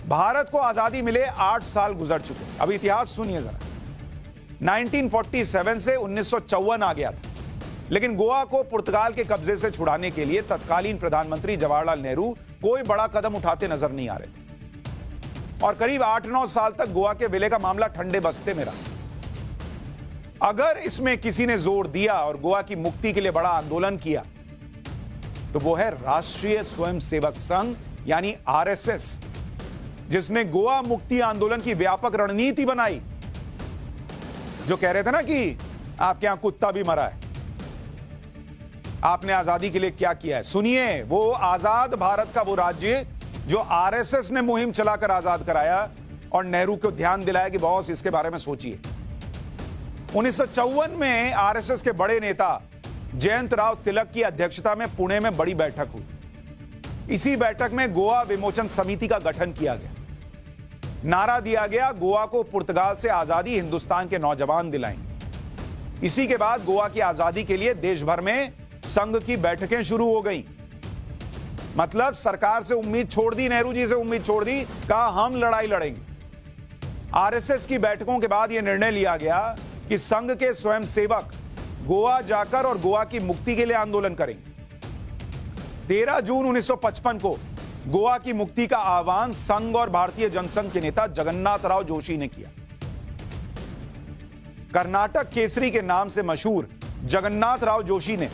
भारत को आजादी मिले 8 साल गुजर चुके। अब इतिहास सुनिए जरा। 1947 से 1954 आ गया था, लेकिन गोवा को पुर्तगाल के कब्जे से छुड़ाने के लिए तत्कालीन प्रधानमंत्री जवाहरलाल नेहरू कोई बड़ा कदम उठाते नजर नहीं आ रहे थे और करीब 8-9 साल तक गोवा के विलय का मामला ठंडे बस्ते में रहा। अगर इसमें किसी ने जोर दिया और गोवा की मुक्ति के लिए बड़ा आंदोलन किया तो वो है राष्ट्रीय स्वयंसेवक संघ यानी आरएसएस, जिसने गोवा मुक्ति आंदोलन की व्यापक रणनीति बनाई। जो कह रहे थे ना कि आपके यहां कुत्ता भी मरा है, आपने आजादी के लिए क्या किया है, सुनिए। वो आजाद भारत का वो राज्य जो आरएसएस ने मुहिम चलाकर आजाद कराया और नेहरू को ध्यान दिलाया कि बॉस इसके बारे में सोचिए। 1954 में आरएसएस के बड़े नेता जयंत राव तिलक की अध्यक्षता में पुणे में बड़ी बैठक हुई। इसी बैठक में गोवा विमोचन समिति का गठन किया गया। नारा दिया गया, गोवा को पुर्तगाल से आजादी हिंदुस्तान के नौजवान दिलाएंगे। इसी के बाद गोवा की आजादी के लिए देश भर में संघ की बैठकें शुरू हो गई। मतलब सरकार से उम्मीद छोड़ दी, नेहरू जी से उम्मीद छोड़ दी, कहा हम लड़ाई लड़ेंगे। आरएसएस की बैठकों के बाद यह निर्णय लिया गया कि संघ के स्वयंसेवक गोवा जाकर और गोवा की मुक्ति के लिए आंदोलन करेंगे। 13 जून 1955 को गोवा की मुक्ति का आह्वान संघ और भारतीय जनसंघ के नेता जगन्नाथ राव जोशी ने किया। कर्नाटक केसरी के नाम से मशहूर जगन्नाथ राव जोशी ने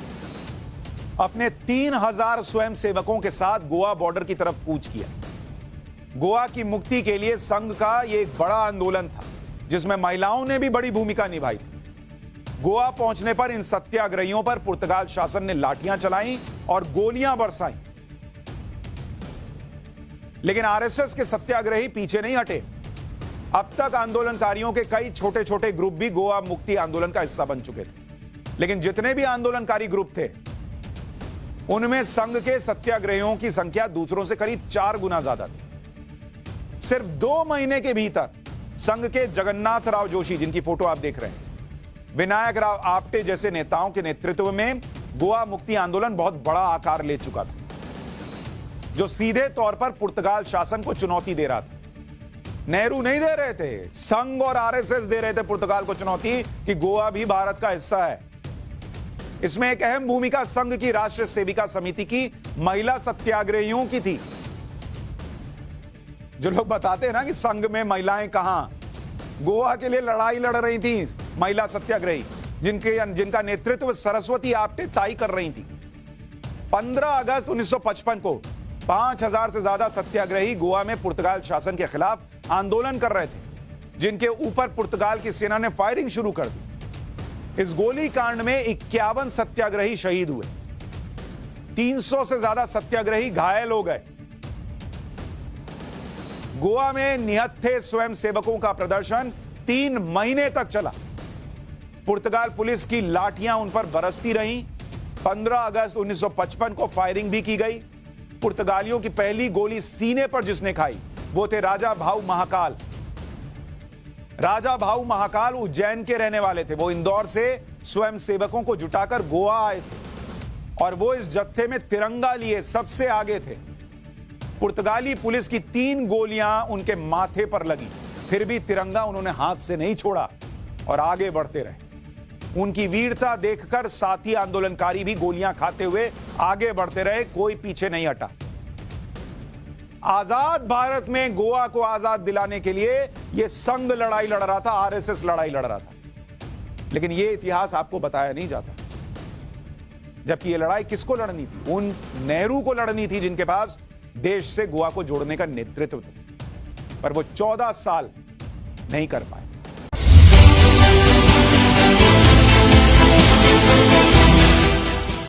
अपने 3000 स्वयंसेवकों के साथ गोवा बॉर्डर की तरफ कूच किया। गोवा की मुक्ति के लिए संघ का यह एक बड़ा आंदोलन था, जिसमें महिलाओं ने भी बड़ी भूमिका निभाई थी। गोवा पहुंचने पर इन सत्याग्रहियों पर पुर्तगाल शासन ने लाठियां चलाई और गोलियां बरसाई, लेकिन आरएसएस के सत्याग्रही पीछे नहीं हटे। अब तक आंदोलनकारियों के कई छोटे छोटे ग्रुप भी गोवा मुक्ति आंदोलन का हिस्सा बन चुके थे, लेकिन जितने भी आंदोलनकारी ग्रुप थे उनमें संघ के सत्याग्रहियों की संख्या दूसरों से करीब 4 गुना ज्यादा थी। सिर्फ 2 महीने के भीतर संघ के जगन्नाथ राव जोशी, जिनकी फोटो आप देख रहे हैं, विनायक राव आप्टे जैसे नेताओं के नेतृत्व में गोवा मुक्ति आंदोलन बहुत बड़ा आकार ले चुका था, जो सीधे तौर पर पुर्तगाल शासन को चुनौती दे रहा था। नेहरू नहीं दे रहे थे, संघ और आरएसएस दे रहे थे पुर्तगाल को चुनौती कि गोवा भी भारत का हिस्सा है। इसमें एक अहम भूमिका संघ की राष्ट्रीय सेविका समिति की महिला सत्याग्रहियों की थी। जो लोग बताते हैं ना कि संघ में महिलाएं कहां, गोवा के लिए लड़ाई लड़ रही थी महिला सत्याग्रही, जिनका नेतृत्व सरस्वती आप्टे ताई कर रही थी। 15 अगस्त 1955 को 5000 से ज्यादा सत्याग्रही गोवा में पुर्तगाल शासन के खिलाफ आंदोलन कर रहे थे, जिनके ऊपर पुर्तगाल की सेना ने फायरिंग शुरू कर दी। इस गोली कांड में 51 सत्याग्रही शहीद हुए, 300 से ज्यादा सत्याग्रही घायल हो गए। गोवा में निहत्थे स्वयंसेवकों का प्रदर्शन 3 महीने तक चला। पुर्तगाल पुलिस की लाठियां उन पर बरसती रहीं। 15 अगस्त 1955 को फायरिंग भी की गई। पुर्तगालियों की पहली गोली सीने पर जिसने खाई वो थे राजा भाऊ महाकाल। राजा भाऊ महाकाल उज्जैन के रहने वाले थे। वो इंदौर से स्वयंसेवकों को जुटाकर गोवा आए थे और वो इस जत्थे में तिरंगा लिए सबसे आगे थे। पुर्तगाली पुलिस की 3 गोलियां उनके माथे पर लगी, फिर भी तिरंगा उन्होंने हाथ से नहीं छोड़ा और आगे बढ़ते रहे। उनकी वीरता देखकर साथी आंदोलनकारी भी गोलियां खाते हुए आगे बढ़ते रहे, कोई पीछे नहीं हटा। आजाद भारत में गोवा को आजाद दिलाने के लिए यह संघ लड़ाई लड़ रहा था, आरएसएस लड़ाई लड़ रहा था, लेकिन यह इतिहास आपको बताया नहीं जाता। जबकि यह लड़ाई किसको लड़नी थी? उन नेहरू को लड़नी थी जिनके पास देश से गोवा को जोड़ने का नेतृत्व था, पर वो 14 साल नहीं कर पाए।